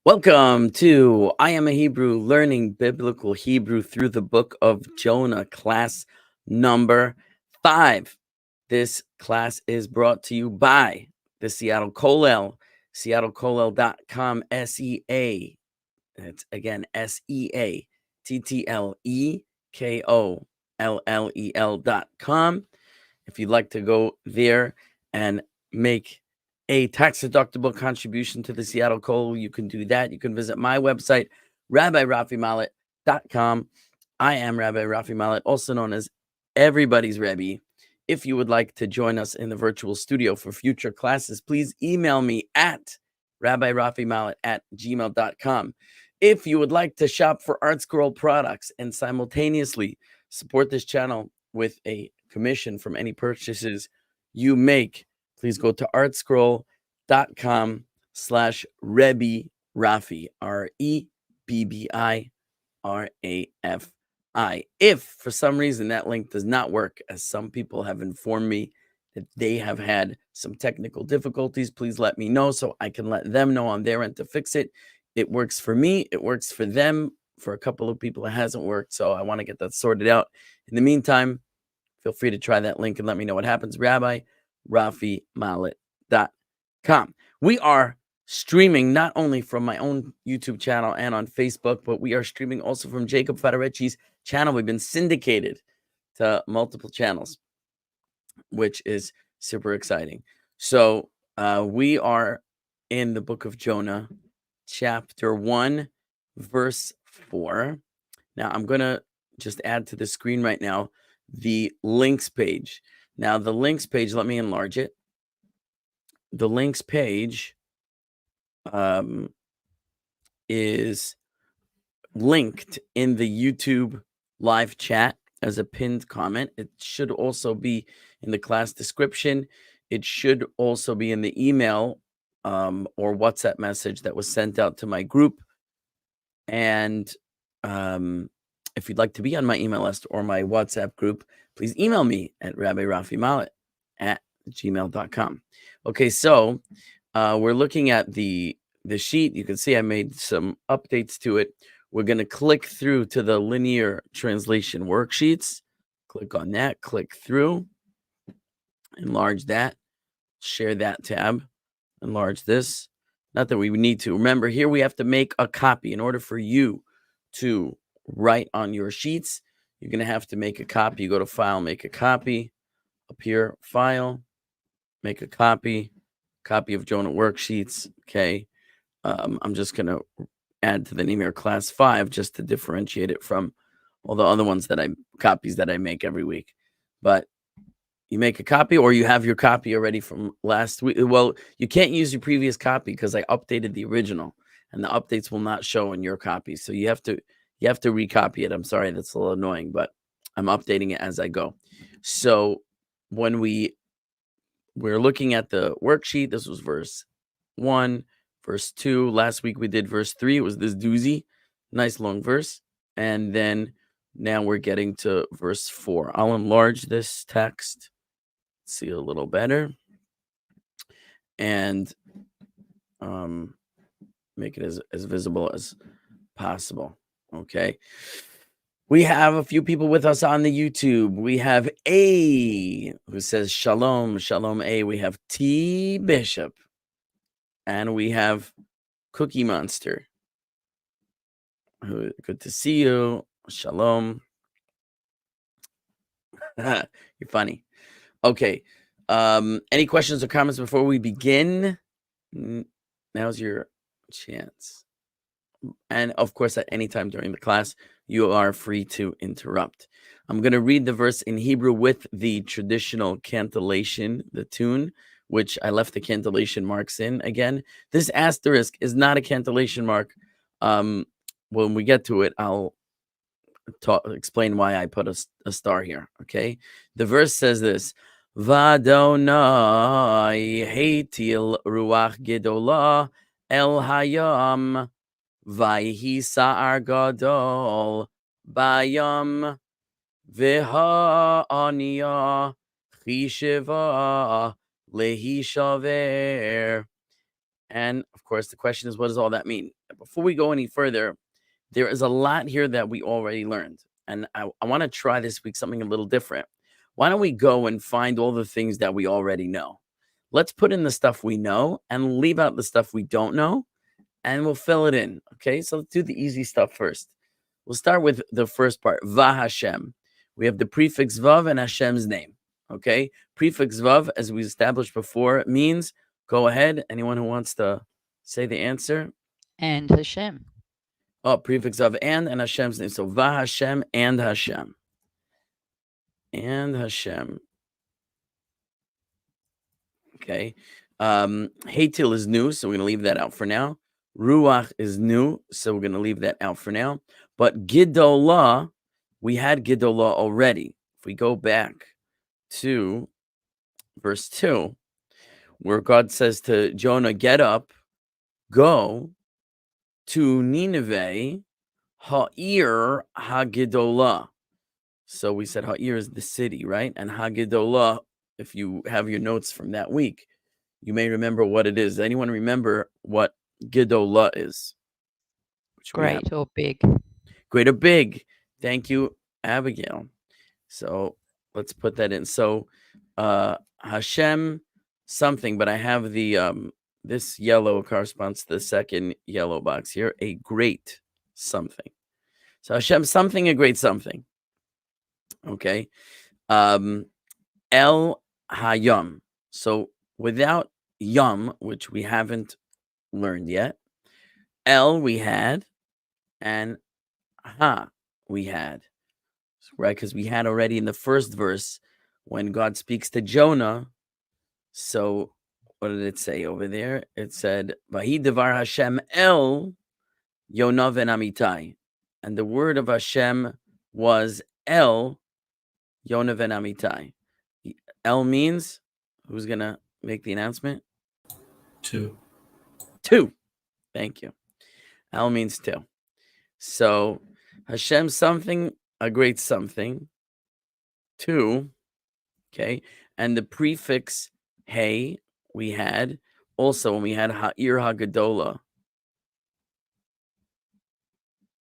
Welcome to I Am a Hebrew, learning biblical Hebrew through the book of Jonah, class number 5. This class is brought to you by the Seattle Kollel, seattlekollel.com, SEA. That's again SEATTLEKOLLEL.com. If you'd like to go there and make a tax-deductible contribution to the Seattle Kollel, you can do that. You can visit my website, rabbirafimallet.com. I am Rabbi Rafi Mallet, also known as Everybody's Rebbe. If you would like to join us in the virtual studio for future classes, please email me at rabbirafimallet@gmail.com. If you would like to shop for Art Scroll products and simultaneously support this channel with a commission from any purchases you make, please go to artscroll.com/Rebbe Rafi, REBBIRAFI. If for some reason that link does not work, as some people have informed me that they have had some technical difficulties, please let me know so I can let them know on their end to fix it. It works for me, it works for them. For a couple of people, it hasn't worked, so I want to get that sorted out. In the meantime, feel free to try that link and let me know what happens. RabbiRafiMallet.com. We are streaming not only from my own YouTube channel and on Facebook, but we are streaming also from Jacob Federici's channel. We've been syndicated to multiple channels, which is super exciting. So we are in the book of Jonah, chapter 1, verse 4. Now, I'm going to just add to the screen right now the links page. Now, the links page, let me enlarge it. The links page is linked in the YouTube live chat as a pinned comment. It should also be in the class description. It should also be in the email or WhatsApp message that was sent out to my group. And if you'd like to be on my email list or my WhatsApp group, please email me at rabbirafimallet@gmail.com. Okay, so we're looking at the sheet. You can see I made some updates to it. We're going to click through to the linear translation worksheets. Click on that, click through, enlarge that, share that tab, enlarge this. Not that we need to. Remember, here we have to make a copy. In order for you to write on your sheets, you're going to have to make a copy. You go to File, make a copy. Up here, File, make a copy of Jonah worksheets. Okay. I'm just going to add to the name here class 5 just to differentiate it from all the other ones copies that I make every week. But you make a copy, or you have your copy already from last week. Well, you can't use your previous copy because I updated the original, and the updates will not show in your copy. So you have to recopy it. I'm sorry, that's a little annoying, but I'm updating it as I go. So when we're looking at the worksheet, this was verse 1, verse 2. Last week we did verse 3. It was this doozy, nice long verse. And then now we're getting to verse 4. I'll enlarge this text, see a little better, and make it as visible as possible. Okay. We have a few people with us on the YouTube. We have A, who says Shalom, Shalom A. We have T Bishop. And we have Cookie Monster. Good to see you. Shalom. You're funny. Okay. Any questions or comments before we begin? Now's your chance. And of course, at any time during the class, you are free to interrupt. I'm going to read the verse in Hebrew with the traditional cantillation, the tune, which I left the cantillation marks in. Again, this asterisk is not a cantillation mark. When we get to it, I'll explain why I put a star here. Okay. The verse says this: Vadonai heitil ruach gedola el hayam vayhi sa'ar gadol bayam v'ha'aniya chishiva lehi shaver. And of course, the question is, what does all that mean? before we go any further, there is a lot here that we already learned. And I want to try this week something a little different. Why don't we go and find all the things that we already know? Let's put in the stuff we know and leave out the stuff we don't know, and we'll fill it in. Okay, so let's do the easy stuff first. We'll start with the first part, Va Hashem. We have the prefix Vav and Hashem's name. Okay, prefix Vav, as we established before, means, go ahead, anyone who wants to say the answer. And Hashem. Oh, prefix of and Hashem's name. So Va Hashem and Hashem. And Hashem. Okay. Hatil is new, so we're going to leave that out for now. Ruach is new, so we're going to leave that out for now. But Gidolah, we had Gidolah already. If we go back to verse 2, where God says to Jonah, get up, go to Nineveh, Ha'ir HaGidolah. So we said Ha'ir is the city, right? And HaGidolah, if you have your notes from that week, you may remember what it is. Does anyone remember what Gidolah is? Great or big. Great or big. Thank you, Abigail. So let's put that in. So Hashem something, but I have the this yellow corresponds to the second yellow box here, a great something. So Hashem something, a great something. Okay. El Hayam. So without Yum, which we haven't learned yet, El we had, and Ha we had. Right? Because we had already in the first verse when God speaks to Jonah. So what did it say over there? It said, Vahi devar Hashem el Yonah ben Amitai. And the word of Hashem was El Yonah ben Amitai. El means, who's going to make the announcement? Two. Thank you. El means two. So Hashem something, a great something. Two. Okay. And the prefix Hey we had also when we had Ha'ir HaGadolah.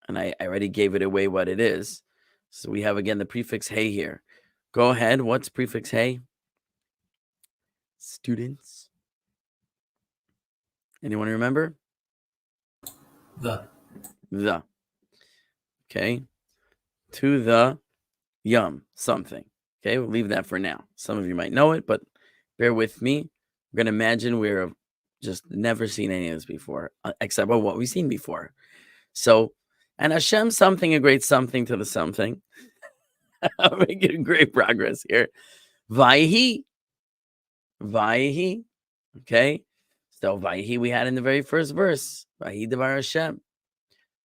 And I already gave it away what it is. So we have again the prefix Hey here. Go ahead. What's prefix Hey? Students? Anyone remember? The. Okay. To the Yum, something. Okay, we'll leave that for now. Some of you might know it, but bear with me. We're going to imagine we're just never seen any of this before, except for what we've seen before. So, and Hashem something, a great something to the something. I'm making great progress here. Vayhi. Okay. So Vayhi we had in the very first verse. Vayhi devar Hashem.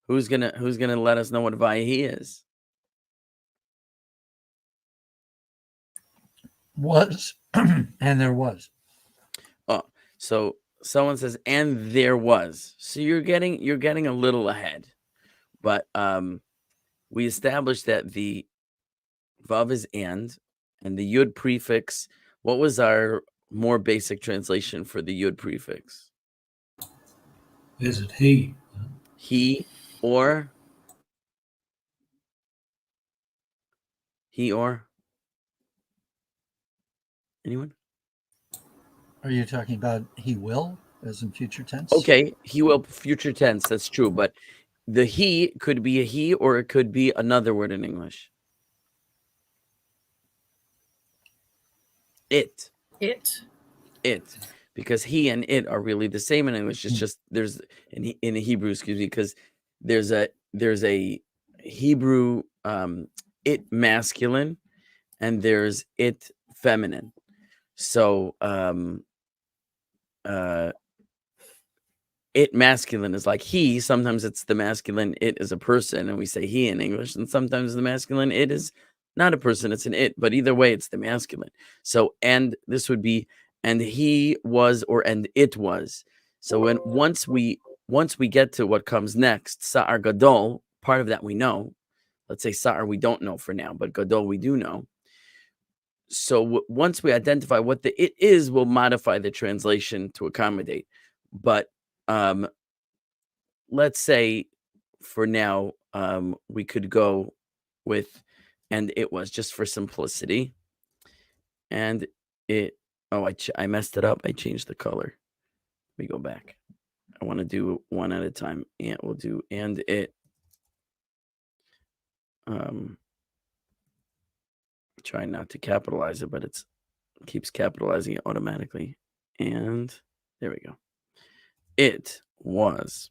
Who's gonna let us know what Vayhi is? Was and there was. Oh, so someone says, and there was. So you're getting a little ahead. But we established that the Vav is and the Yud prefix. What was our more basic translation for the Yud prefix? Is it he? He or anyone? Are you talking about he will as in future tense? Okay, he will future tense. That's true. But the he could be a he or it could be another word in English. It. Because he and it are really the same in English. It's just there's in Hebrew, excuse me, because there's a Hebrew it masculine and there's it feminine. So it masculine is like he. Sometimes it's the masculine it is a person, and we say he in English, and sometimes the masculine it is not a person, it's an it, but either way it's the masculine. So and this would be and he was or and it was. So when once we get to what comes next, Sa'ar Gadol, part of that we know. Let's say Sa'ar we don't know for now, but Gadol we do know. So once we identify what the it is, we'll modify the translation to accommodate. But let's say for now, we could go with, and it was just for simplicity. And it, oh, I messed it up. I changed the color. Let me go back. I want to do one at a time. And we'll do, and it, try not to capitalize it, but it keeps capitalizing it automatically. And there we go. It was.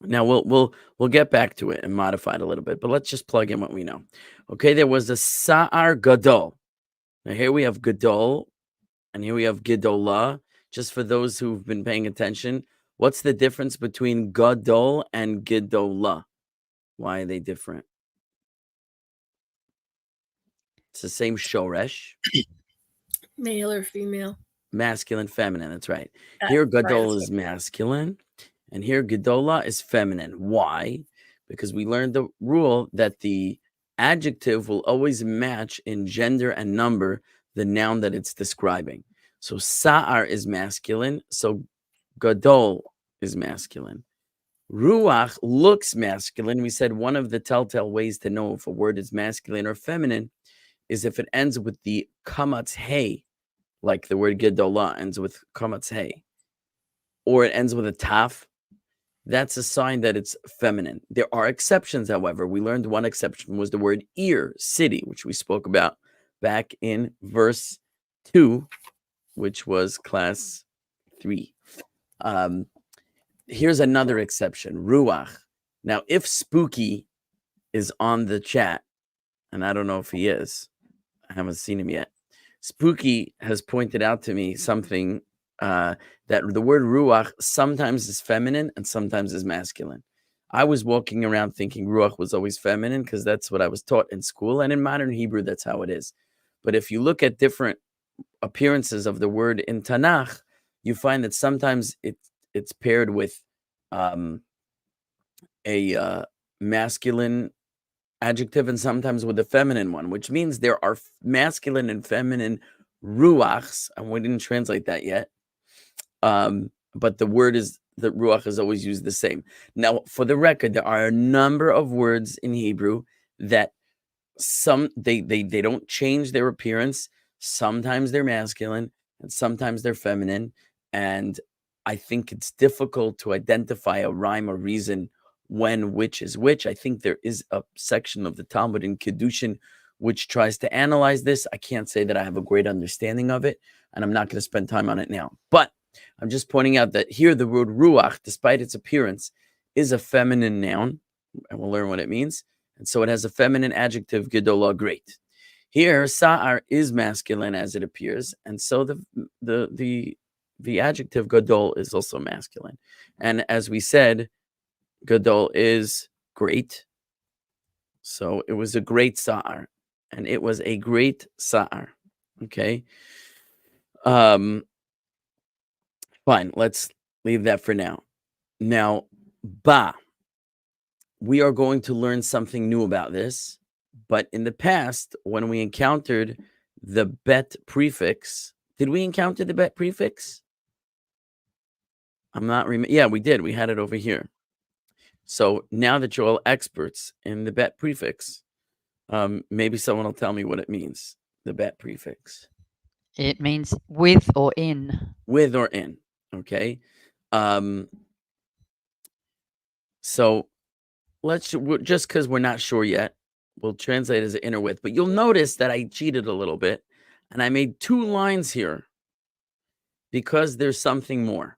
Now we'll get back to it and modify it a little bit, but let's just plug in what we know. Okay, there was a Sa'ar Gadol. Now here we have Gadol, and here we have Gidolah. Just for those who've been paying attention, what's the difference between Gadol and Gidolah? Why are they different? It's the same shoresh. Male or female? Masculine, feminine. That's right. Here Gadol is masculine, and here Gidolah is feminine. Why? Because we learned the rule that the adjective will always match in gender and number the noun that it's describing. So Sa'ar is masculine, so Gadol is masculine. Ruach looks masculine. We said one of the telltale ways to know if a word is masculine or feminine is if it ends with the kamatz hey, like the word Gedolah ends with kamatz hey, or it ends with a taf. That's a sign that it's feminine. There are exceptions, however. We learned one exception was the word ear, city, which we spoke about back in verse 2, which was class 3. Here's another exception, ruach. Now, if Spooky is on the chat, and I don't know if he is, I haven't seen him yet. Spooky has pointed out to me something that the word ruach sometimes is feminine and sometimes is masculine. I was walking around thinking ruach was always feminine because that's what I was taught in school, and in modern Hebrew, that's how it is. But if you look at different appearances of the word in Tanakh, you find that sometimes it's paired with a masculine adjective and sometimes with a feminine one, which means there are masculine and feminine ruachs, and we didn't translate that yet. But the ruach is always used the same. Now, for the record, there are a number of words in Hebrew that they don't change their appearance. Sometimes they're masculine and sometimes they're feminine. And I think it's difficult to identify a rhyme or reason when which is which. I think there is a section of the Talmud in Kedushin which tries to analyze this. I can't say that I have a great understanding of it, and I'm not going to spend time on it now. But I'm just pointing out that here the word ruach, despite its appearance, is a feminine noun, and we'll learn what it means. And so it has a feminine adjective, gedolah, great. Here, sa'ar is masculine as it appears, and so the adjective gadol is also masculine. And as we said, gadol is great. So it was a great sa'ar, and it was a great sa'ar. Okay. Fine, let's leave that for now. Now, ba. We are going to learn something new about this, but in the past, when we encountered the bet prefix, did we encounter the bet prefix? I'm not yeah, we did. We had it over here. So now that you're all experts in the bet prefix, maybe someone will tell me what it means, the bet prefix. It means with or in. With or in, okay? So let's just because we're not sure yet, we'll translate as an inner with. But you'll notice that I cheated a little bit, and I made 2 lines here because there's something more.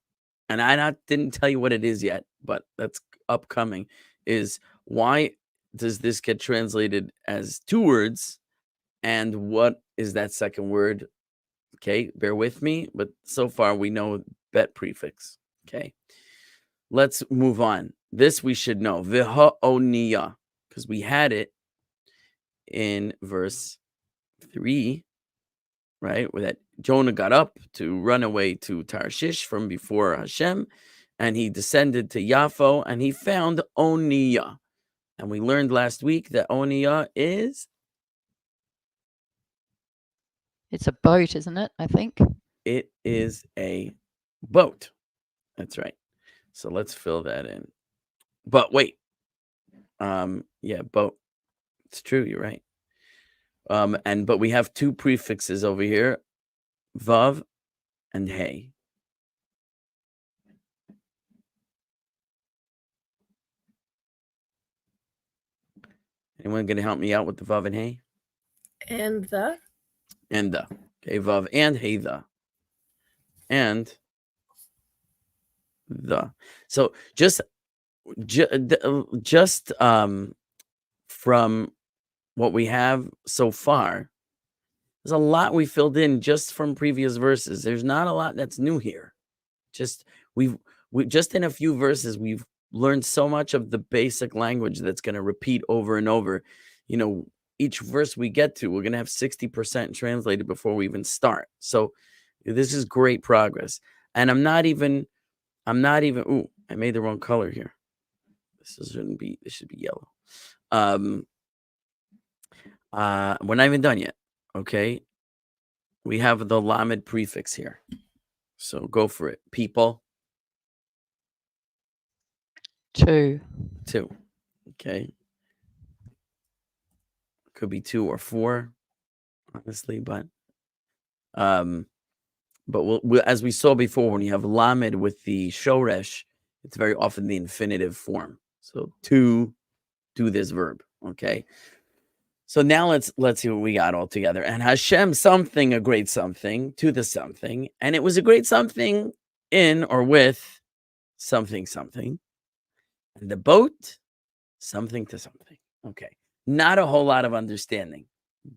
And I didn't tell you what it is yet, but that's upcoming. Is why does this get translated as 2 words, and what is that second word? Okay, bear with me, but so far we know bet prefix. Okay, let's move on. This we should know. V'ha'oniya, because we had it in verse 3, right? Where that Jonah got up to run away to Tarshish from before Hashem, and he descended to Yaffo, and he found Oniya. And we learned last week that Oniya is? It's a boat, isn't it? I think. It is a boat. That's right. So let's fill that in. But wait. Yeah, boat. It's true, you're right. But we have two prefixes over here, vav and hey. Anyone gonna help me out with the vav and hey? And the And the. Okay, vav and hey the. And the. So just from what we have so far, there's a lot we filled in just from previous verses. There's not a lot that's new here. Just we just in a few verses we've learned so much of the basic language that's going to repeat over and over. You know, each verse we get to, we're going to have 60% translated before we even start. So this is great progress. And I'm not even ooh, I made the wrong color here. This should be yellow. We're not even done yet. Okay. We have the lamed prefix here. So go for it. People. 2. 2. Okay. Could be 2 or 4, honestly, but we'll as we saw before, when you have lamed with the shoresh, it's very often the infinitive form. So to do this verb. Okay. So now let's see what we got all together. And Hashem something, a great something, to the something, and it was a great something in or with something something. And the boat, something to something. Okay. Not a whole lot of understanding,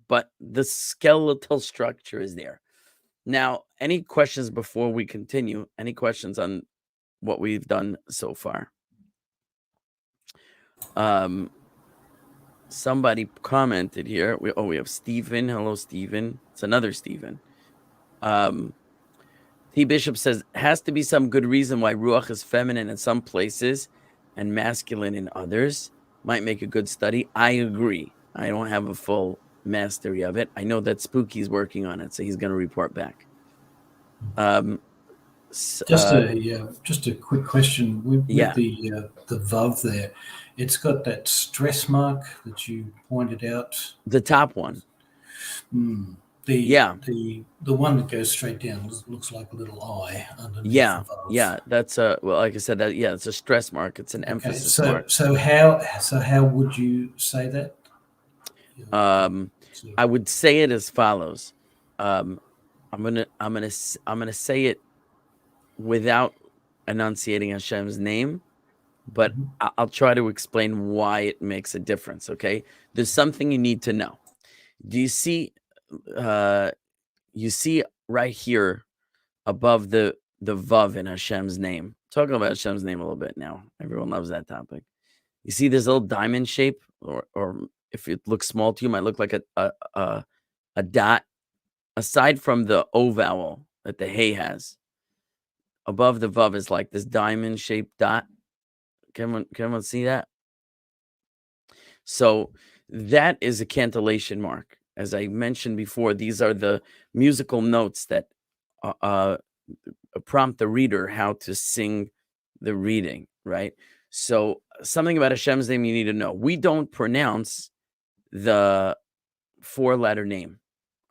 but the skeletal structure is there. Now, any questions before we continue? Any questions on what we've done so far? Somebody commented here. We have Stephen. Hello, Stephen. It's another Stephen. T. Bishop says, has to be some good reason why Ruach is feminine in some places and masculine in others. Might make a good study. I agree. I don't have a full mastery of it. I know that Spooky's working on it, so he's going to report back. Just a quick question with the vav there. It's got that stress mark that you pointed out. The top one. The one that goes straight down looks like a little eye underneath the vav. Yeah. That's like I said, it's a stress mark. It's an emphasis mark. So how would you say that? I would say it as follows. I'm gonna say it without enunciating Hashem's name, but I'll try to explain why it makes a difference. Okay, there's something you need to know. Do you see? You see right here above the vav in Hashem's name. Talking about Hashem's name a little bit now. Everyone loves that topic. You see this little diamond shape, or if it looks small to you, might look like a dot. Aside from the O vowel that the hey has, above the vav is like this diamond shaped dot. Can everyone see that? So that is a cantillation mark. As I mentioned before, these are the musical notes that prompt the reader how to sing the reading, right? So something about Hashem's name you need to know. We don't pronounce the 4-letter name,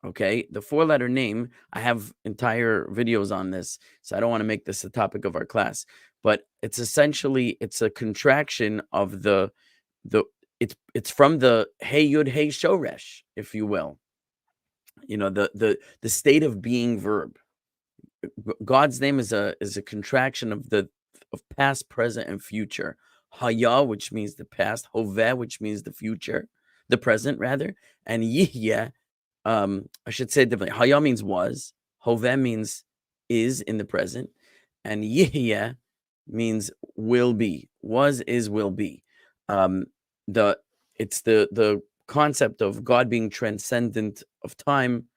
okay? The 4-letter name, I have entire videos on this, so I don't want to make this a topic of our class, but it's essentially, it's a contraction of it's from the hey yud hey shoresh, if you will. You know, the state of being verb. God's name is a contraction of past, present, and future. Haya, which means the past. Hoveh, which means the future, the present rather. And Yihya, I should say it differently. Haya means was. Hoveh means is in the present, and Yihya means will be. Was, is, will be. It's the concept of God being transcendent of time,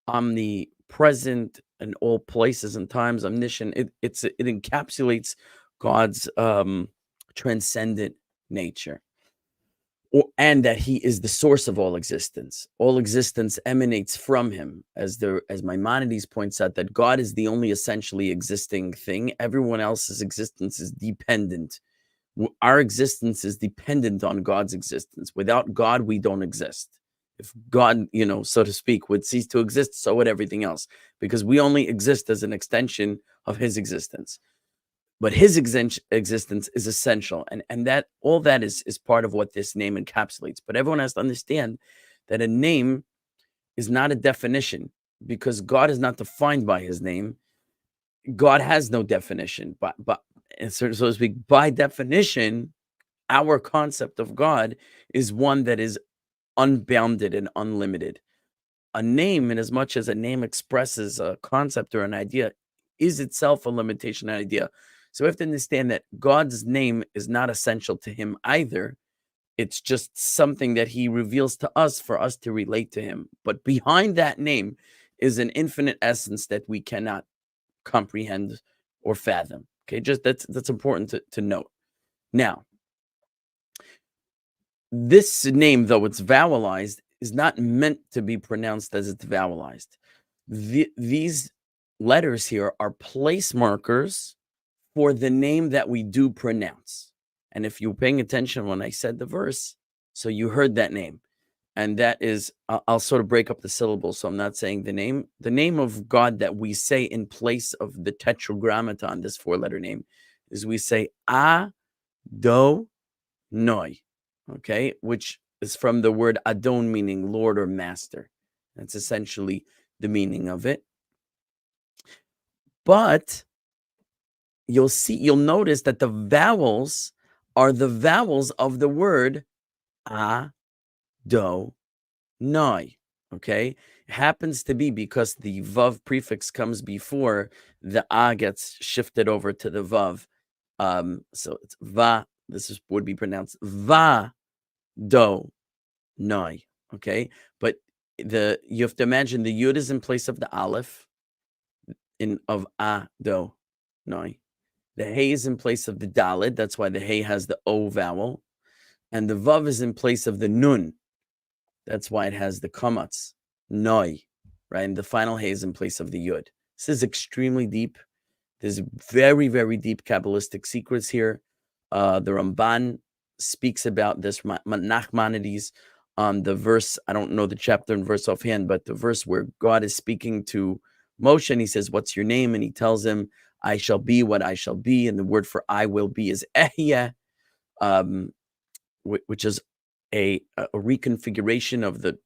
omnipresent in all places and times, omniscient. It encapsulates God's transcendent nature, and that He is the source of all existence. All existence emanates from Him, as Maimonides points out, that God is the only essentially existing thing. Everyone else's existence is dependent, Our existence is dependent on God's existence. Without God, we don't exist. If God, so to speak, would cease to exist, so would everything else, because we only exist as an extension of his existence. But his existence is essential, and that all that is part of what this name encapsulates. But everyone has to understand that a name is not a definition, because God is not defined by his name. God has no definition, but so to speak, by definition, our concept of God is one that is unbounded and unlimited. A name, in as much as a name expresses a concept or an idea, is itself a limitation, an idea. So we have to understand that God's name is not essential to him either. It's just something that he reveals to us for us to relate to him. But behind that name is an infinite essence that we cannot comprehend or fathom. Okay, just that's important to note. Now, this name, though it's vowelized, is not meant to be pronounced as it's vowelized. These letters here are place markers for the name that we do pronounce. And if you're paying attention when I said the verse, so you heard that name. And that is, I'll sort of break up the syllables, so I'm not saying the name. The name of God that we say in place of the tetragrammaton, this 4-letter name, is we say Adonai, okay, which is from the word Adon, meaning Lord or Master. That's essentially the meaning of it. But you'll notice that the vowels are the vowels of the word Adonai. Okay, it happens to be because the vav prefix comes before the a gets shifted over to the vav. So it's va. This would be pronounced va do noi. Okay, but you have to imagine the yud is in place of the aleph of a do noi. The hey is in place of the dalid. That's why the hey has the o vowel, and the vav is in place of the nun. That's why it has the kamatz, noi, right? And the final hey is in place of the yud. This is extremely deep. There's very, very deep Kabbalistic secrets here. The Ramban speaks about this, Nachmanides, the verse, I don't know the chapter and verse offhand, but the verse where God is speaking to Moshe and he says, what's your name? And he tells him, I shall be what I shall be. And the word for I will be is Ehyeh, which is a reconfiguration of the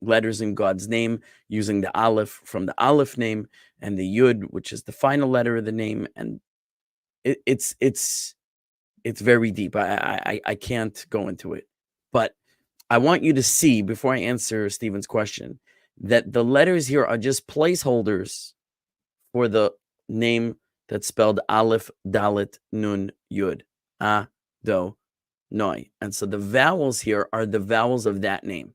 letters in God's name using the aleph from the aleph name and the yud, which is the final letter of the name. And it's very deep. I can't go into it, but I want you to see, before I answer Stephen's question, that the letters here are just placeholders for the name that's spelled aleph, dalet, nun, yud, do, noi. And so the vowels here are the vowels of that name.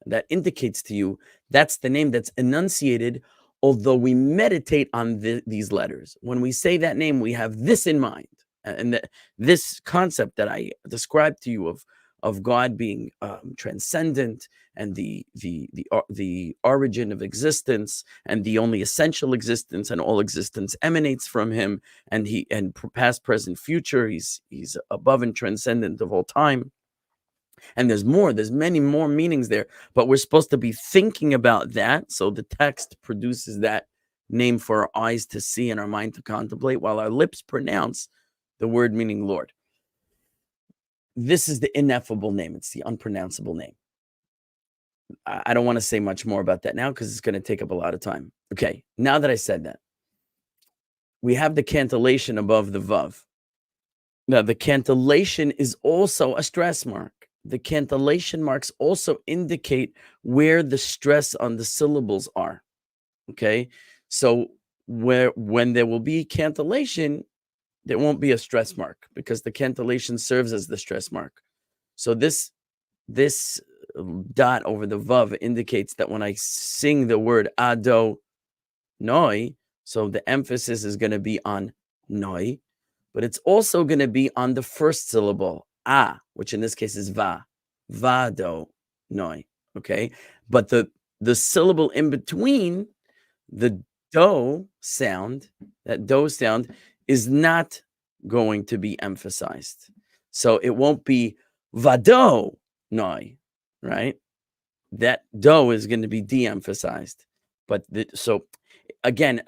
That indicates to you that's the name that's enunciated, although we meditate on these letters. When we say that name, we have this in mind. And this concept that I described to you of God being transcendent and the origin of existence and the only essential existence, and all existence emanates from him, and past, present, future, he's above and transcendent of all time. And there's many more meanings there, but we're supposed to be thinking about that. So the text produces that name for our eyes to see and our mind to contemplate, while our lips pronounce the word meaning Lord. This is the ineffable name. It's the unpronounceable name. I don't want to say much more about that now because it's going to take up a lot of time. Okay, now that I said that, we have the cantillation above the vav. Now, the cantillation is also a stress mark. The cantillation marks also indicate where the stress on the syllables are. Okay, so when there will be cantillation, there won't be a stress mark because the cantillation serves as the stress mark. So this dot over the vav indicates that when I sing the word ado noi, so the emphasis is going to be on noi, but it's also going to be on the first syllable, a, which in this case is va do noi. Okay, but the syllable in between, the do sound, that do sound is not going to be emphasized. So it won't be vado noi, right? That do is going to be de-emphasized. But so again,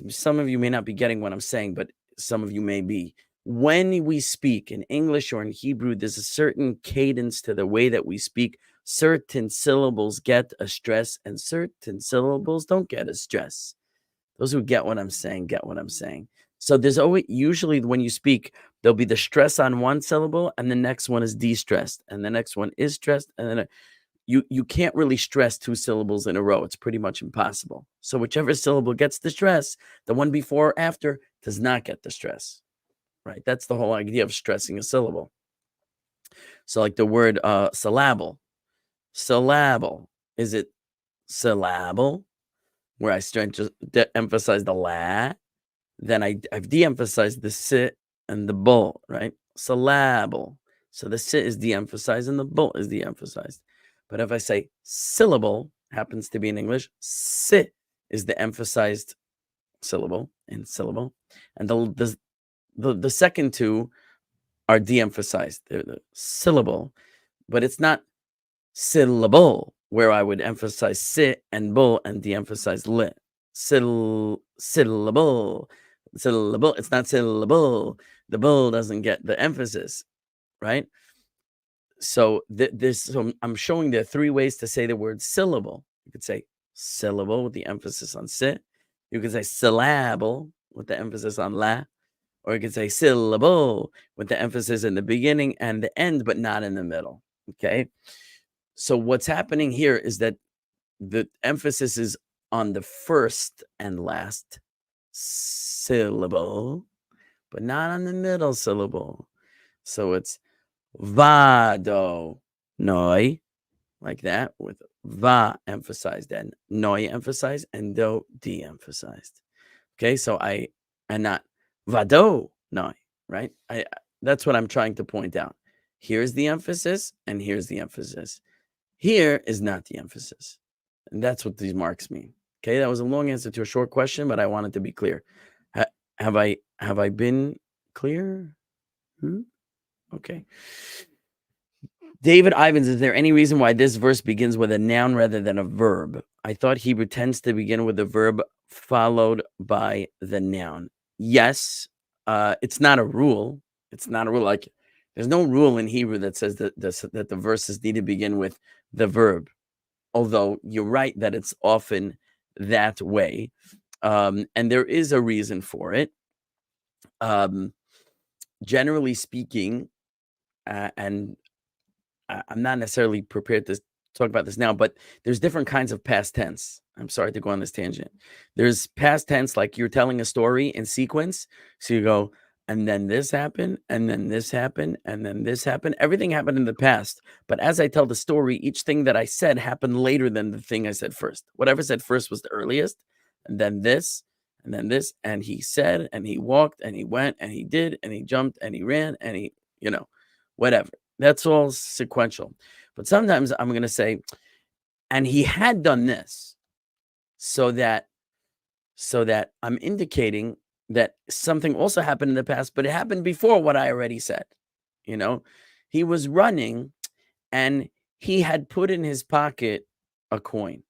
some of you may not be getting what I'm saying, but some of you may be. When we speak in English or in Hebrew, there's a certain cadence to the way that we speak. Certain syllables get a stress and certain syllables don't get a stress. Those who get what I'm saying, get what I'm saying. So there's always, usually when you speak, there'll be the stress on one syllable and the next one is de-stressed and the next one is stressed. And then you can't really stress two syllables in a row. It's pretty much impossible. So whichever syllable gets the stress, the one before or after does not get the stress, right? That's the whole idea of stressing a syllable. So like the word syllable. Syllable. Is it syllable? Where I start to emphasize the la, then I've de-emphasized the sit and the bull, right? Syllable. So the sit is de-emphasized and the bull is de-emphasized. But if I say syllable, happens to be in English, sit is the emphasized syllable in syllable. And the second two are de-emphasized. They're the syllable, but it's not syllable, where I would emphasize sit and bull and de-emphasize lit. Syllable. Syllable. It's not syllable. The bull doesn't get the emphasis, right? So so I'm showing there 3 ways to say the word syllable. You could say syllable with the emphasis on sit. You could say syllable with the emphasis on la. Or you could say syllable with the emphasis in the beginning and the end, but not in the middle. Okay. So what's happening here is that the emphasis is on the first and last syllable, but not on the middle syllable. So it's vado noi, like that, with va emphasized and noi emphasized and do de-emphasized. Okay, so and not vado noi, right? That's what I'm trying to point out. Here's the emphasis and here's the emphasis. Here is not the emphasis. And that's what these marks mean. Okay, that was a long answer to a short question, but I wanted to be clear. Have I been clear? Okay. David Ivans, is there any reason why this verse begins with a noun rather than a verb? I thought Hebrew tends to begin with a verb followed by the noun. Yes, it's not a rule. It's not a rule. Like, there's no rule in Hebrew that says that the verses need to begin with the verb. Although you're right that it's often that way. And there is a reason for it. Generally speaking, and I'm not necessarily prepared to talk about this now, but there's different kinds of past tense. I'm sorry to go on this tangent. There's past tense, like you're telling a story in sequence. So you go, and then this happened, and then this happened, and then this happened. Everything happened in the past. But as I tell the story, each thing that I said happened later than the thing I said first. Whatever said first was the earliest, and then this, and he said, and he walked, and he went, and he did, and he jumped, and he ran, and he, whatever. That's all sequential. But sometimes I'm going to say, and he had done this, so that I'm indicating that something also happened in the past, but it happened before what I already said. He was running and he had put in his pocket a coin.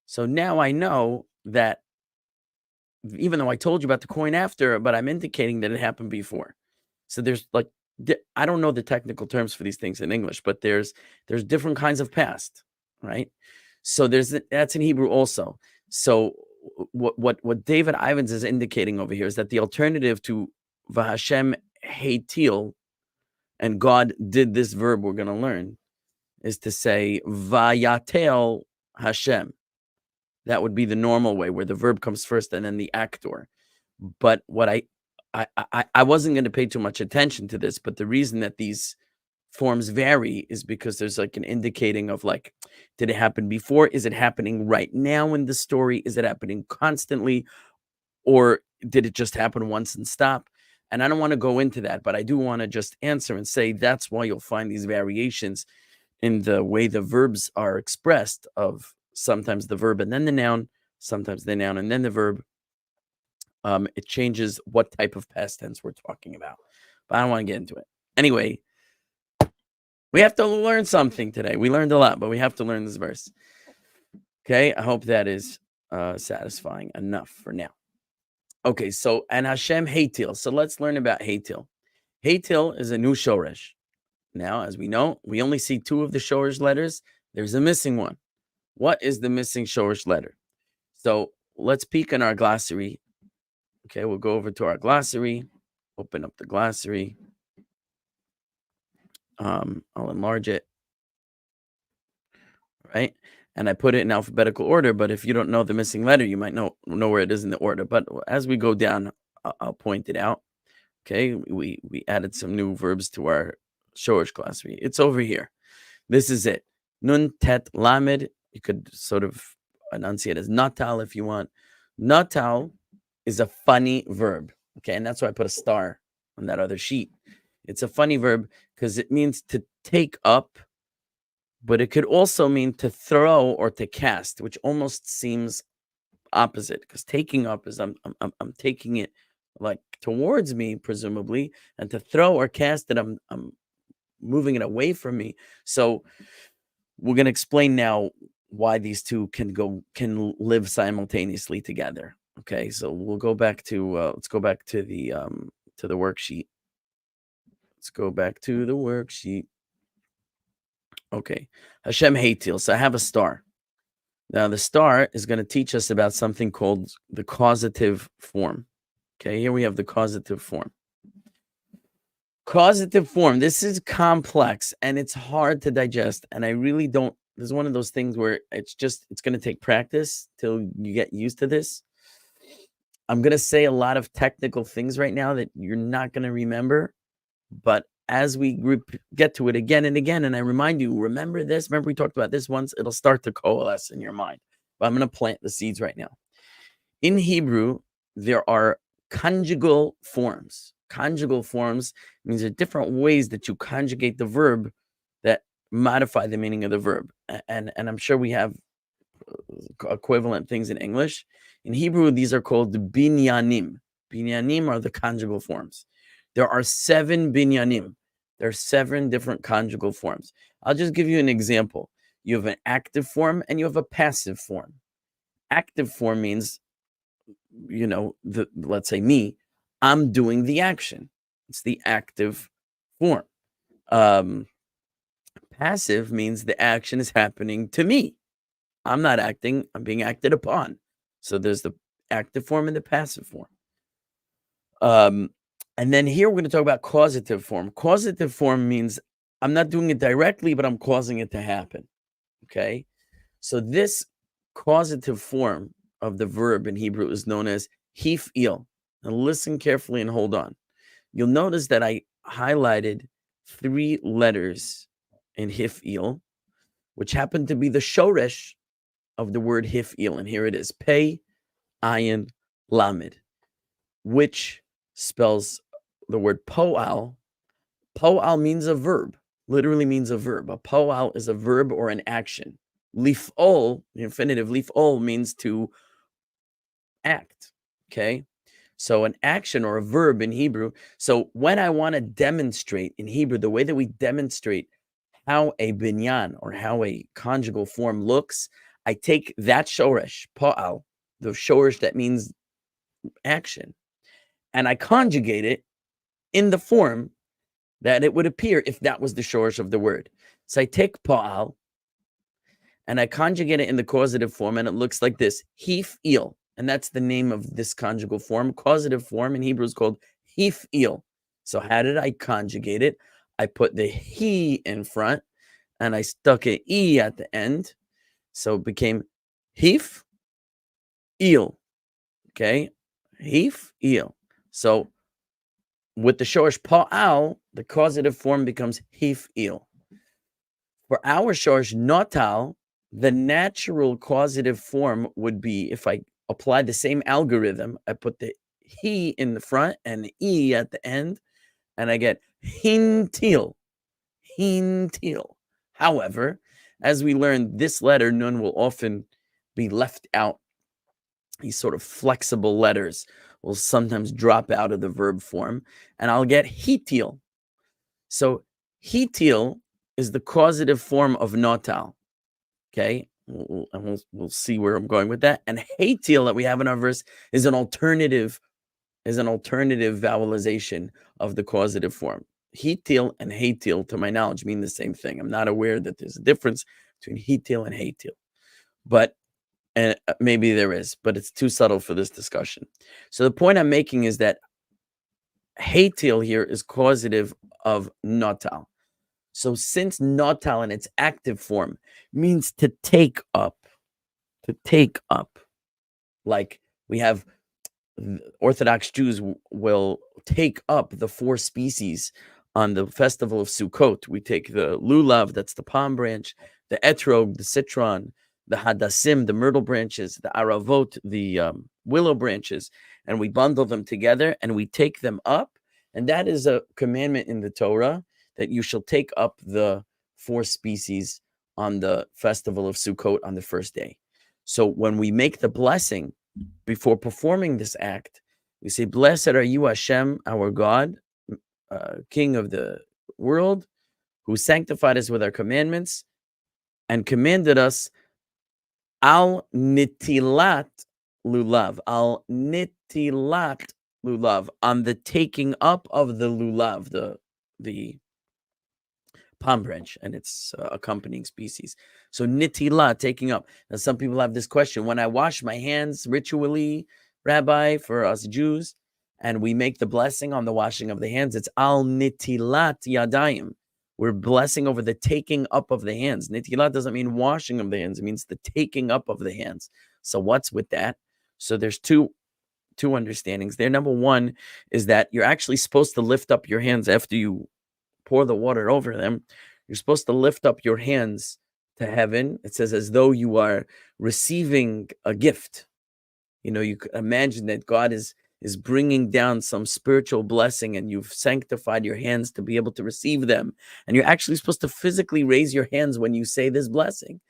So now I know that, even though I told you about the coin after, but I'm indicating that it happened before. So there's like, I don't know the technical terms for these things in English, but there's different kinds of past, right? So that's in Hebrew also. So what David Ivans is indicating over here is that the alternative to Vahashem Hatil, and God did this verb we're going to learn, is to say Vayatel Hashem. That would be the normal way, where the verb comes first and then the actor. But what I wasn't going to pay too much attention to this, but the reason that these forms vary is because there's like an indicating of like, did it happen before? Is it happening right now in the story? Is it happening constantly? Or did it just happen once and stop? And I don't want to go into that, but I do want to just answer and say that's why you'll find these variations in the way the verbs are expressed, of sometimes the verb and then the noun, sometimes the noun and then the verb. It changes what type of past tense we're talking about. But I don't want to get into it. Anyway, we have to learn something today. We learned a lot, but we have to learn this verse. Okay, I hope that is satisfying enough for now. Okay, so, and Hashem Hatil. So let's learn about Hatil. Hatil is a new shoresh. Now, as we know, we only see 2 of the shoresh letters. There's a missing one. What is the missing shoresh letter? So let's peek in our glossary. Okay, we'll go over to our glossary. Open up the glossary. I'll enlarge it. Right? And I put it in alphabetical order, but if you don't know the missing letter, you might know where it is in the order. But as we go down, I'll point it out. Okay, we added some new verbs to our shoresh glossary. It's over here. This is it. Nun tet lamed. You could sort of enunciate as natal if you want. Natal is a funny verb. Okay, and that's why I put a star on that other sheet. It's a funny verb because it means to take up, but it could also mean to throw or to cast, which almost seems opposite, because taking up is I'm taking it like towards me, presumably, and to throw or cast it, I'm moving it away from me. So we're going to explain now why these two can live simultaneously together. Okay, so we'll go back to let's go back to the worksheet. Let's go back to the worksheet. Okay, Hashem Hatil. So I have a star. Now the star is going to teach us about something called the causative form. Okay, here we have the causative form. Causative form. This is complex and it's hard to digest. And I really don't. This is one of those things where it's going to take practice till you get used to this. I'm going to say a lot of technical things right now that you're not going to remember. But as we get to it again and again, and I remind you, remember this. Remember we talked about this once. It'll start to coalesce in your mind. But I'm going to plant the seeds right now. In Hebrew, there are conjugal forms. Conjugal forms means there are different ways that you conjugate the verb that modify the meaning of the verb. And I'm sure we have equivalent things in English. In Hebrew, these are called binyanim. Binyanim are the conjugal forms. There are 7 binyanim. There are 7 different conjugal forms. I'll just give you an example. You have an active form and you have a passive form. Active form means, let's say me, I'm doing the action. It's the active form. Passive means the action is happening to me. I'm not acting, I'm being acted upon. So there's the active form and the passive form. And then here we're going to talk about causative form. Causative form means I'm not doing it directly, but I'm causing it to happen. Okay? So this causative form of the verb in Hebrew is known as hif'il. Now listen carefully and hold on. You'll notice that I highlighted 3 letters in hif'il, which happen to be the shoresh of the word hif'il. And here it is, pei, ayin, lamed, which spells the word po'al. Po'al means a verb, literally means a verb. A po'al is a verb or an action. Lif'ol, the infinitive lif'ol, means to act. Okay? So an action or a verb in Hebrew. So when I want to demonstrate in Hebrew, the way that we demonstrate how a binyan or how a conjugal form looks, I take that shoresh, po'al, the shoresh that means action, and I conjugate it in the form that it would appear if that was the shoresh of the word. So I take po'al and I conjugate it in the causative form, and it looks like this, hif'il. And that's the name of this conjugal form. Causative form in Hebrew is called hif'il. So how did I conjugate it? I put the he in front and I stuck an e at the end. So it became hif'il. Okay? Hif'il. So with the shoresh pa'al, the causative form becomes hif'il. For our shoresh natal, the natural causative form would be, if I apply the same algorithm, I put the he in the front and the e at the end, and I get hintil. Hintil. However, as we learned, this letter, nun, will often be left out. These sort of flexible letters will sometimes drop out of the verb form, and I'll get hitil. So hetil is the causative form of notal. Okay, we'll see where I'm going with that. And hatil that we have in our verse is an alternative vowelization of the causative form. Hetil and hatil, to my knowledge, mean the same thing. I'm not aware that there's a difference between hetil and hatil, but maybe there is, but it's too subtle for this discussion. So the point I'm making is that hatil here is causative of notal. So since notal in its active form means to take up, like we have Orthodox Jews will take up the 4 species on the festival of Sukkot. We take the lulav, that's the palm branch, the etrog, the citron, the hadassim, the myrtle branches, the aravot, the willow branches, and we bundle them together and we take them up. And that is a commandment in the Torah that you shall take up the 4 species on the festival of Sukkot on the first day. So when we make the blessing before performing this act, we say, "Blessed are you, Hashem, our God, King of the world, who sanctified us with our commandments and commanded us al nitilat lulav, on the taking up of the lulav, the palm branch and its accompanying species." So nitila, taking up. Now some people have this question: when I wash my hands ritually, Rabbi, for us Jews, and we make the blessing on the washing of the hands, it's al nitilat yadayim. We're blessing over the taking up of the hands. Nitilat doesn't mean washing of the hands; it means the taking up of the hands. So what's with that? So there's two understandings there. Number one is that you're actually supposed to lift up your hands after you pour the water over them. You're supposed to lift up your hands to heaven. It says as though you are receiving a gift. You know, you could imagine that God is bringing down some spiritual blessing and you've sanctified your hands to be able to receive them. And you're actually supposed to physically raise your hands when you say this blessing.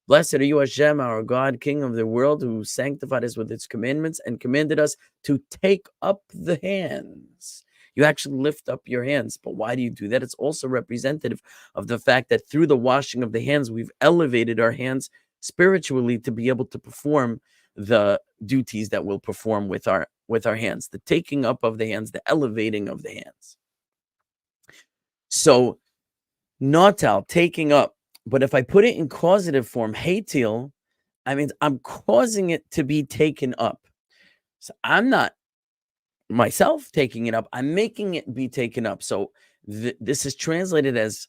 Blessed are you, Hashem, our God, King of the world, who sanctified us with its commandments and commanded us to take up the hands. You actually lift up your hands. But why do you do that? It's also representative of the fact that through the washing of the hands, we've elevated our hands spiritually to be able to perform the duties that we'll perform with our hands, the taking up of the hands, the elevating of the hands. So, notal, taking up. But if I put it in causative form, hatil, I mean, I'm causing it to be taken up. So I'm not myself taking it up. I'm making it be taken up. So this is translated as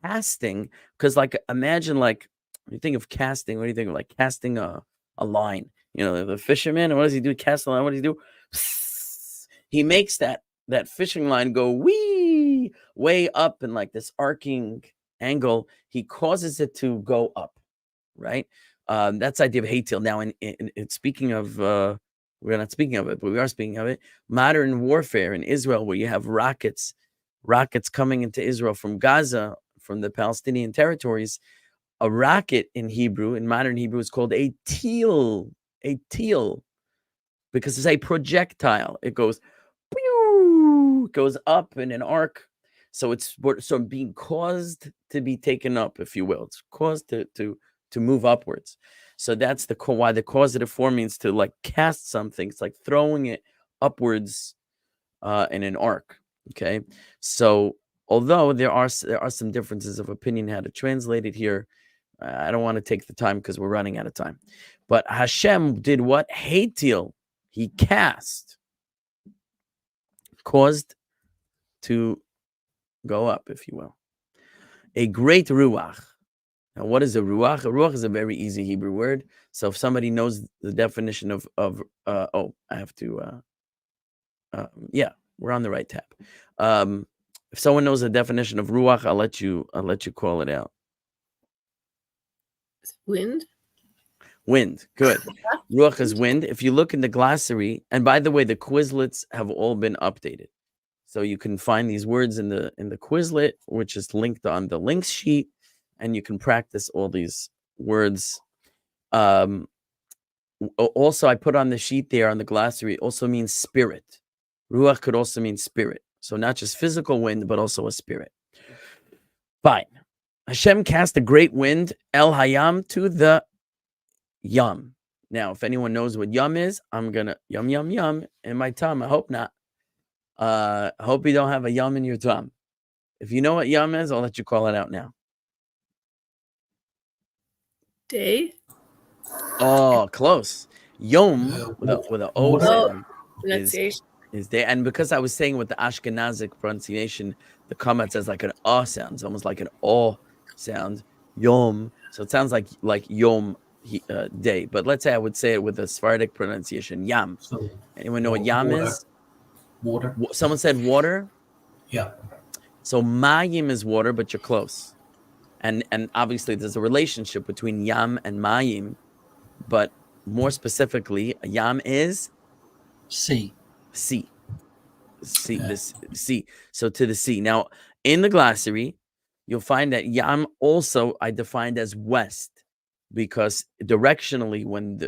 casting, because like, imagine like, when you think of casting, what do you think of? Like casting a line. You know, the fisherman, what does he do? Cast a line, what does he do? He makes that fishing line go way up in like this arcing angle. He causes it to go up, right? That's the idea of hatil. Now, in speaking of, we're not speaking of it, but we are speaking of it. Modern warfare in Israel, where you have rockets coming into Israel from Gaza, from the Palestinian territories. A rocket in Hebrew, in modern Hebrew, is called a teal, because it's a projectile. It goes up in an arc. So it's being caused to be taken up, if you will. It's caused to move upwards. So that's why the causative form means to like cast something. It's like throwing it upwards in an arc. Okay. So although there are some differences of opinion how to translate it here, I don't want to take the time because we're running out of time. But Hashem did what? Hatil. He cast, caused to go up, if you will. A great ruach. Now, what is a ruach? A ruach is a very easy Hebrew word. So if somebody knows the definition of I have to, we're on the right tab. If someone knows the definition of ruach, I'll let you call it out. Wind. Wind, good. Ruach is wind. If you look in the glossary, and by the way, the Quizlets have all been updated. So you can find these words in the Quizlet, which is linked on the links sheet, and you can practice all these words. Also, I put on the sheet there on the glossary, it also means spirit. Ruach could also mean spirit. So not just physical wind, but also a spirit. Fine. Hashem cast a great wind, El Hayam, to the Yam. Now, if anyone knows what Yam is, I'm gonna yum yum yum in my tongue. I hope not. I hope you don't have a yum in your tongue. If you know what yum is, I'll let you call it out now. Day? Oh, close. Yom with an O water. sound Pronunciation. is there. And because I was saying with the Ashkenazic pronunciation, the comment says like an O sound. It's almost like an O sound. Yom. So it sounds like Yom day. But let's say I would say it with a Sephardic pronunciation. Yam. So, Anyone know what yam water. is? Water. Someone said water. Yeah. So mayim is water, but you're close. And obviously there's a relationship between yam and mayim, but more specifically, yam is Sea. sea. Sea, Yeah. this sea. So to the sea. Now, in the glossary, you'll find that yam also I defined as west, because directionally, when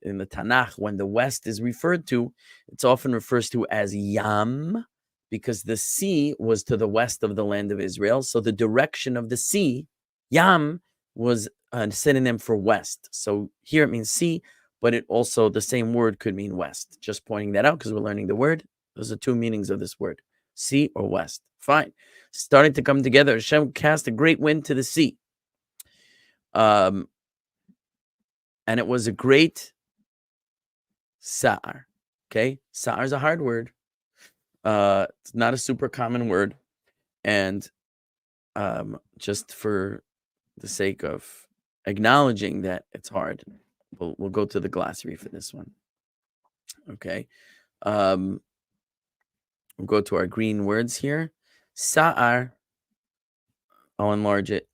in the Tanakh, when the west is referred to, it's often refers to as yam, because the sea was to the west of the land of Israel. So the direction of the sea, yam, was a synonym for west. So here it means sea, but it also, the same word could mean west. Just pointing that out because we're learning the word. Those are two meanings of this word, sea or west. Fine. Starting to come together. Hashem cast a great wind to the sea. And it was a great sa'ar. Okay. Sa'ar is a hard word. It's not a super common word. And just for the sake of acknowledging that it's hard, we'll go to the glossary for this one. Okay. We'll go to our green words here. Sa'ar. I'll enlarge it.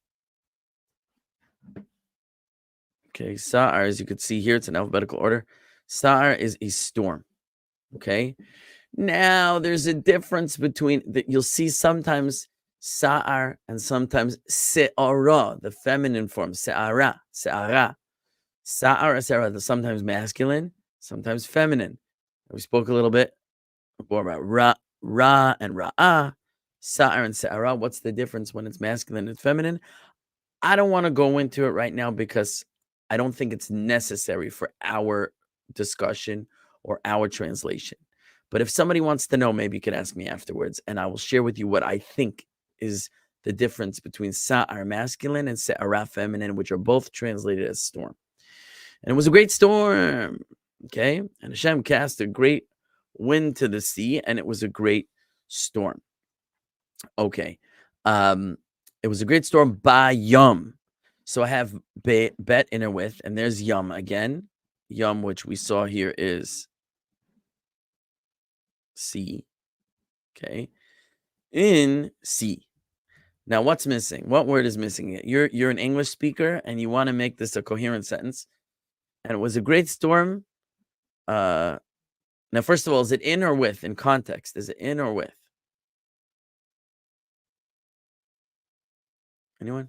Okay. Sa'ar, as you can see here, it's in alphabetical order. Sa'ar is a storm. Okay. Now there's a difference between that. You'll see sometimes sa'ar and sometimes se'ara, the feminine form, se'ara. Sa'ara, se'ara, sometimes masculine, sometimes feminine. We spoke a little bit before about ra and ra'ah, sa'ar and se'ara. What's the difference when it's masculine and feminine? I don't want to go into it right now because I don't think it's necessary for our discussion or our translation. But if somebody wants to know, maybe you could ask me afterwards, and I will share with you what I think is the difference between sa'ar masculine and se'ara feminine, which are both translated as storm. And it was a great storm, okay? And Hashem cast a great wind to the sea, and it was a great storm. Okay. It was a great storm by Yom. So I have bet inner with, and there's Yom again. Yom, which we saw here, is sea. Okay. In sea. Now, what's missing? What word is missing? You're an English speaker, and you want to make this a coherent sentence. And it was a great storm. Now, first of all, is it in or with? In context, is it in or with? Anyone?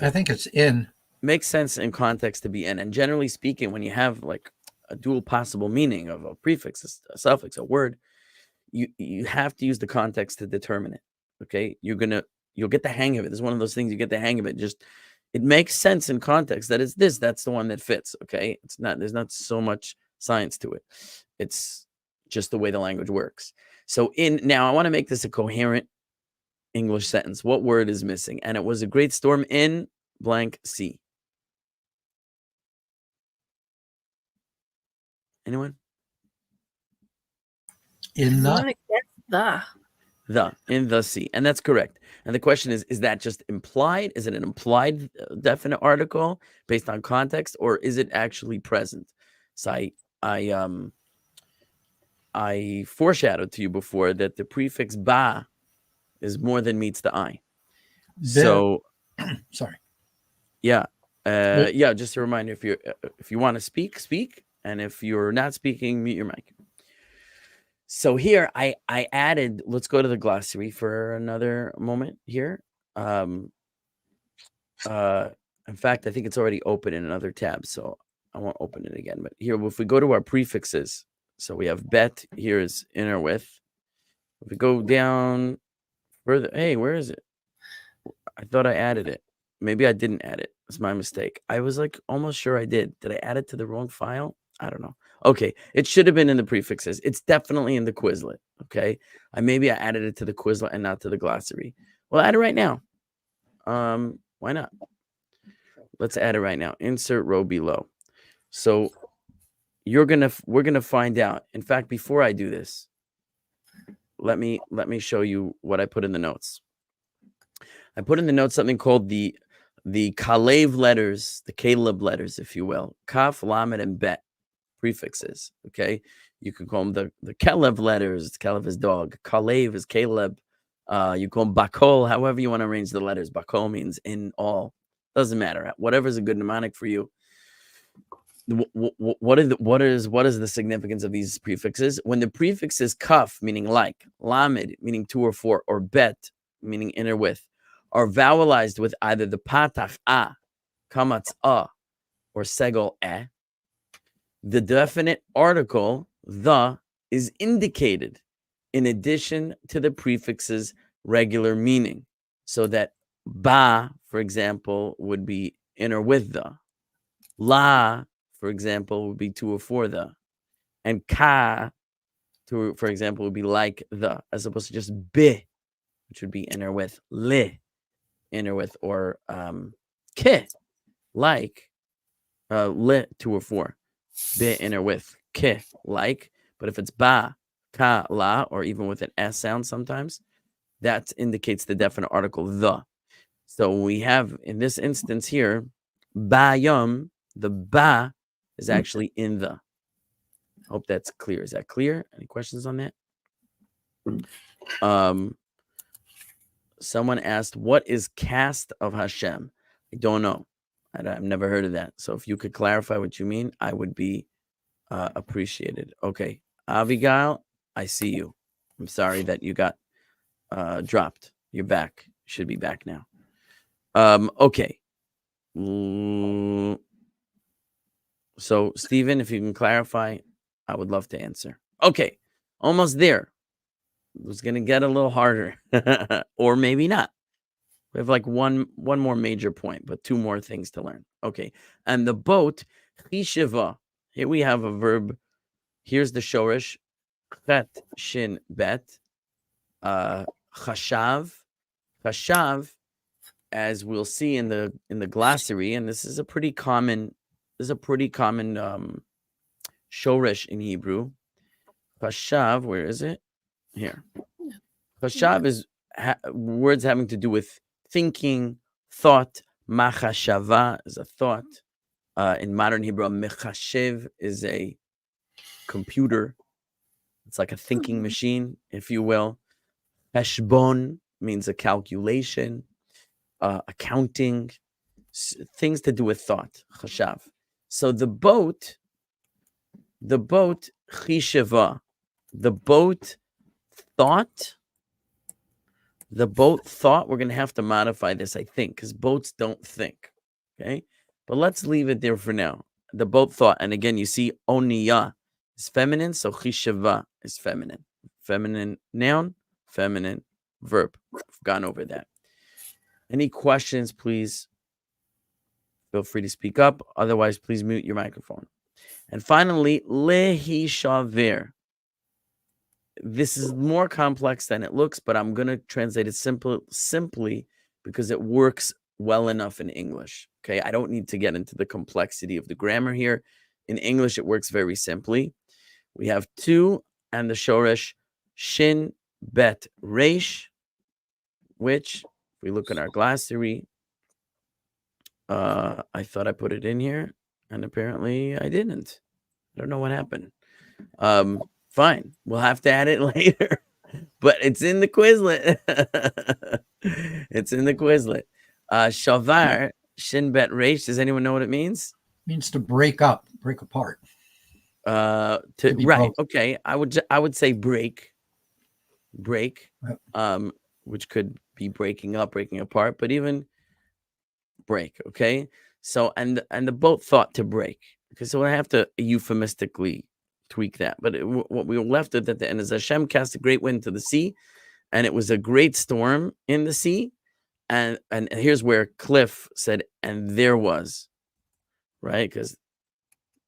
I think it's in. Makes sense in context to be in. And generally speaking, when you have like a dual possible meaning of a prefix, a suffix, a word, you have to use the context to determine it. Okay, you'll get the hang of it. This is one of those things you get the hang of it. Just it makes sense in context that it's this. That's the one that fits. Okay, it's not. There's not so much science to it. It's just the way the language works. So now I want to make this a coherent English sentence. What word is missing? And it was a great storm in blank sea. Anyone? In I want the. to guess In the sea. And that's correct. And the question is that just implied? Is it an implied definite article based on context, or is it actually present? So I foreshadowed to you before that the prefix ba is more than meets the eye. So Sorry. yeah. Just a reminder, if you want to speak, and if you're not speaking, mute your mic. So here I added, let's go to the glossary for another moment here. In fact, I think it's already open in another tab, so I won't open it again. But here, if we go to our prefixes, So we have bet here is inner with. If we go down further, hey, where is it? I thought I added it. Maybe I didn't add it. It's my mistake. I was like almost sure I did. Did I add it to the wrong file? I don't know. Okay, it should have been in the prefixes. It's definitely in the Quizlet. Okay, maybe I added it to the Quizlet and not to the glossary. Well, add it right now. Why not? Let's add it right now. Insert row below. So we're gonna find out. In fact, before I do this, let me show you what I put in the notes. I put in the notes something called the Kalev letters, the Caleb letters, if you will. Kaf, Lamed, and Bet prefixes. Okay, you can call them the Kalev letters. Kalev is dog. Kalev is Caleb. You call them Bakol, however you want to arrange the letters. Bakol means in all. Doesn't matter. Whatever's a good mnemonic for you. What is the significance of these prefixes? When the prefix is kaf, meaning like, lamed, meaning to or for, or bet, meaning inner with, are vowelized with either the patach a, kamatz a, or segol e, the definite article the is indicated in addition to the prefix's regular meaning, so that ba, for example, would be inner with the, la, for example, would be to or for the, and ka, for example, would be like the, as opposed to just be, which would be inner with, li, inner with, or ke, like, li, to or for, be, inner with, ke, like. But if it's ba, ka, la, or even with an S sound sometimes, that indicates the definite article the. So we have, in this instance here, bayom, the ba is actually in the. Hope that's clear. Is that clear? Any questions on that? Someone asked, what is cast of Hashem? I don't know. I've never heard of that. So if you could clarify what you mean, I would be appreciated. Okay. Abigail, I see you. I'm sorry that you got dropped. You're back. You should be back now. Okay. So, Stephen, if you can clarify, I would love to answer. Okay. Almost there. It was going to get a little harder. Or maybe not. We have like one more major point, but two more things to learn. Okay. And the boat, chishiva. Here we have a verb. Here's the shorish. Chet, shin, bet. Chashav. Chashav, as we'll see in the glossary, and this is a pretty common shorish in Hebrew. Chashav, where is it? Here. Chashav is words having to do with thinking, thought. Machashava is a thought. In modern Hebrew, mechashev is a computer. It's like a thinking machine, if you will. Heshbon means a calculation, accounting, things to do with thought. Chashav. So the boat, chisheva, the boat thought, we're going to have to modify this, I think, because boats don't think. Okay. But let's leave it there for now. The boat thought. And again, you see oniya is feminine. So chisheva is feminine. Feminine noun, feminine verb. We've gone over that. Any questions, please feel free to speak up. Otherwise, please mute your microphone. And finally, lehishaver. This is more complex than it looks, but I'm going to translate it simply because it works well enough in English. Okay, I don't need to get into the complexity of the grammar here. In English, it works very simply. We have two and the shoresh shin bet resh, which, if we look at our glossary, I thought I put it in here, and apparently I didn't. I don't know what happened. Fine, we'll have to add it later, but it's in the Quizlet. It's in the Quizlet. Shavar shin bet resh. Does anyone know what it means? It means to break up, break apart. Right. Broken. Okay. I would say break. Yep. Which could be breaking up, breaking apart, but even break. Okay. So and the boat thought to break. Okay. So I have to euphemistically tweak that. But what we were left with at the end is Hashem cast a great wind to the sea, and it was a great storm in the sea. And here's where Cliff said, and there was, right? Because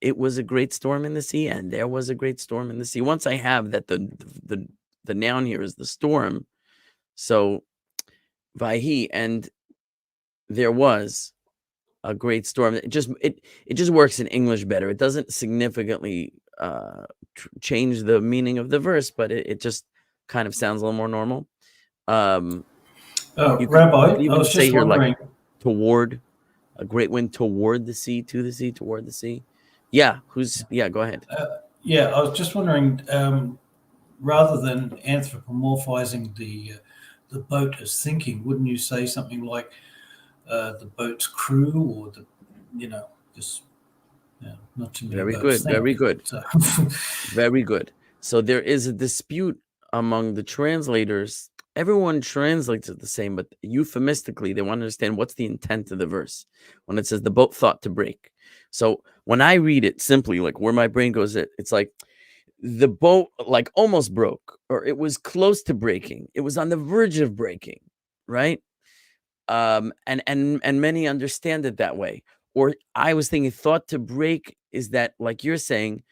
it was a great storm in the sea, and there was a great storm in the sea. Once I have that the noun here is the storm, so Vayhi, and there was a great storm. It just works in English better. It doesn't significantly change the meaning of the verse, but it just kind of sounds a little more normal. Rabbi, I was just wondering, like toward a great wind toward the sea, to the sea, toward the sea. Yeah, go ahead. I was just wondering, rather than anthropomorphizing the boat as thinking, wouldn't you say something like the boat's crew, or not too many Very boats good, very good, so. very good. So there is a dispute among the translators. Everyone translates it the same, but euphemistically, they want to understand what's the intent of the verse when it says the boat thought to break. So when I read it simply, like where my brain goes, it's like the boat like almost broke, or it was close to breaking. It was on the verge of breaking, right? And many understand it that way. Or I was thinking thought to break is that, like you're saying,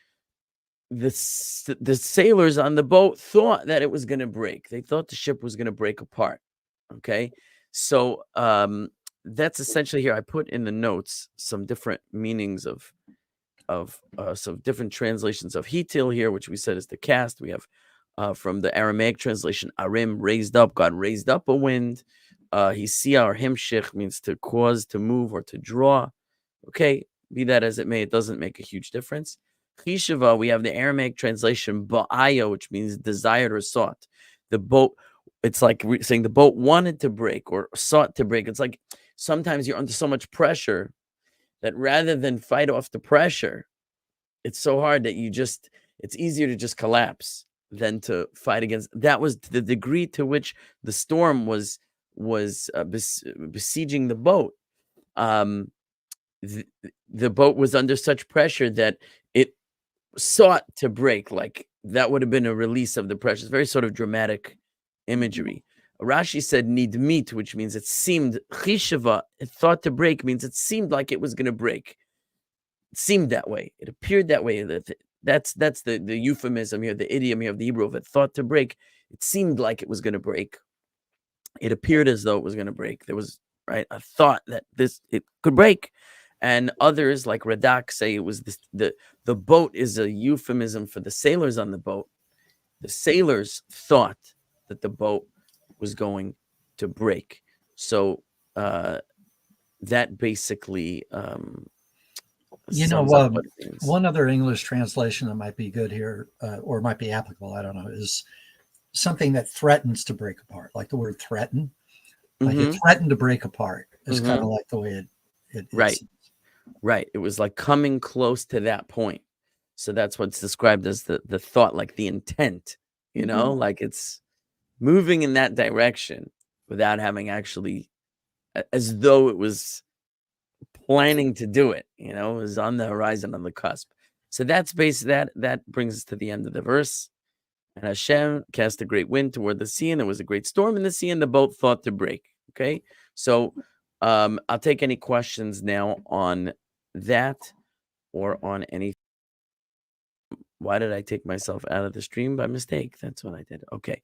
the sailors on the boat thought that it was going to break. They thought the ship was going to break apart. Okay. So that's essentially here. I put in the notes some different meanings of some different translations of hitil here, which we said is the cast. We have from the Aramaic translation, arim, raised up. God raised up a wind. Hisia or himshich means to cause, to move, or to draw. Okay, be that as it may, it doesn't make a huge difference. Chishava, we have the Aramaic translation ba'aya, which means desired or sought. The boat, it's like saying the boat wanted to break or sought to break. It's like sometimes you're under so much pressure that rather than fight off the pressure, it's so hard that it's easier to just collapse than to fight against. That was the degree to which the storm was besieging the boat. The boat was under such pressure that it sought to break. Like that would have been a release of the pressure. It's very sort of dramatic imagery. Rashi said nidmit, which means it seemed. Chishava, it thought to break, means it seemed like it was going to break. It seemed that way. It appeared that way. That's the euphemism here, the idiom here of the Hebrew of it. Thought to break. It seemed like it was going to break. It appeared as though it was going to break. There was a thought that it could break. And others like Radak say it was the boat is a euphemism for the sailors on the boat. The sailors thought that the boat was going to break. So that basically one other English translation that might be good here, or might be applicable, I don't know, is something that threatens to break apart, like the word threaten. Like it threatened to break apart. It's kind of like the way it right. Right. It was like coming close to that point. So that's what's described as the thought, like the intent, like it's moving in that direction without having actually, as though it was planning to do it, it was on the horizon, on the cusp. So that's that brings us to the end of the verse. And Hashem cast a great wind toward the sea, and there was a great storm in the sea, and the boat thought to break. Okay. So I'll take any questions now on that or on any. Why did I take myself out of the stream by mistake? That's what I did. Okay.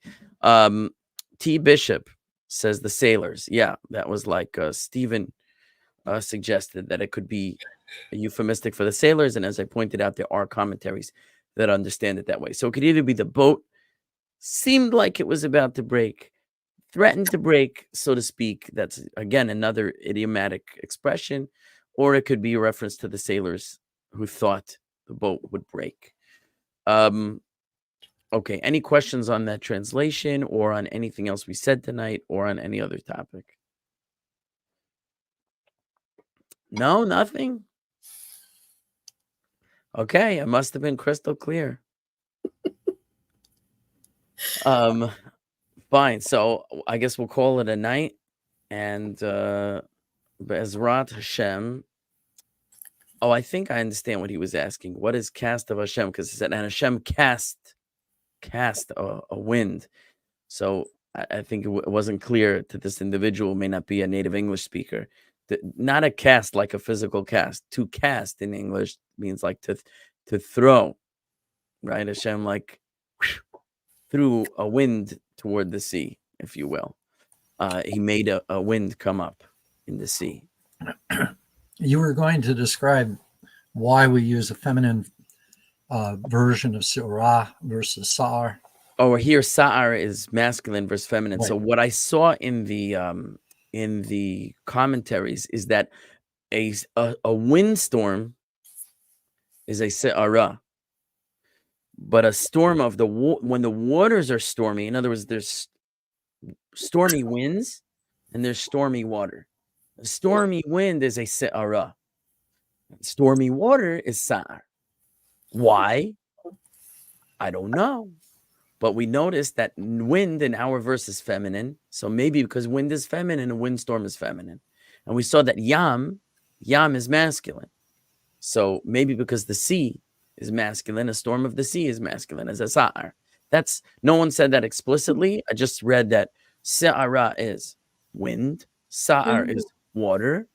T. Bishop says the sailors. Yeah, that was like Stephen suggested that it could be a euphemistic for the sailors. And as I pointed out, there are commentaries that understand it that way. So it could either be the boat seemed like it was about to break, threatened to break, so to speak. That's, again, another idiomatic expression. Or it could be a reference to the sailors who thought the boat would break. Okay, any questions on that translation or on anything else we said tonight or on any other topic? No, nothing? Okay, it must have been crystal clear. Fine. So I guess we'll call it a night. And Be'ezrat Hashem, Oh, I think I understand what he was asking. What is cast of Hashem? Because it said, and Hashem cast a wind. So I think it wasn't clear to this individual, may not be a native English speaker. Not a cast like a physical cast. To cast in English means like to throw, right? Hashem like threw a wind toward the sea, if you will. He made a wind come up in the sea. You were going to describe why we use a feminine version of surah versus sa'ar. Oh, here sa'ar is masculine versus feminine. Right. So what I saw in the commentaries is that a windstorm is a sa'ara, but a storm of when the waters are stormy. In other words, there's stormy winds and there's stormy water. A stormy wind is a sa'ara. Stormy water is sa'ar. Why? I don't know. But we noticed that wind in our verse is feminine. So maybe because wind is feminine, a windstorm is feminine. And we saw that yam is masculine. So maybe because the sea is masculine, a storm of the sea is masculine as a sa'ar. That's, no one said that explicitly. I just read that sa'ara is wind, sa'ar is water.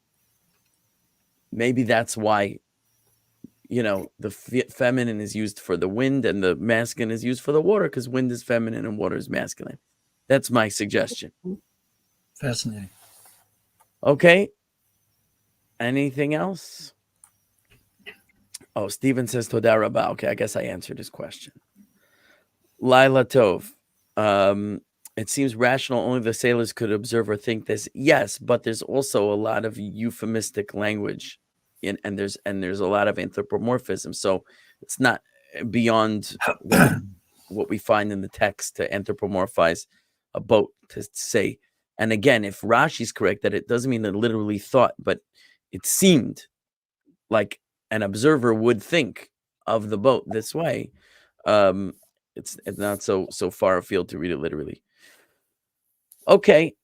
Maybe that's why, the feminine is used for the wind and the masculine is used for the water, because wind is feminine and water is masculine. That's my suggestion. Fascinating. Okay. Anything else? Oh, Stephen says Toda Rabba. Okay, I guess I answered his question. Laila Tov. It seems rational only the sailors could observe or think this. Yes, but there's also a lot of euphemistic language, and there's a lot of anthropomorphism. So it's not beyond what we find in the text to anthropomorphize a boat, to say. And again, if Rashi's correct that it doesn't mean that it literally thought, but it seemed like an observer would think of the boat this way. It's not so far afield to read it literally. Okay,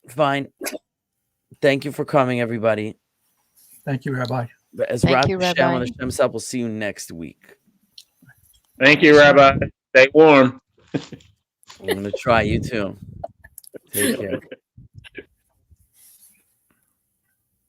fine. Thank you for coming, everybody. Thank you, Rabbi. As Thank Rabbi you, Shem Rabbi. on Hashem's help, we'll see you next week. Thank you, Rabbi. Stay warm. I'm going to try you too. Take care.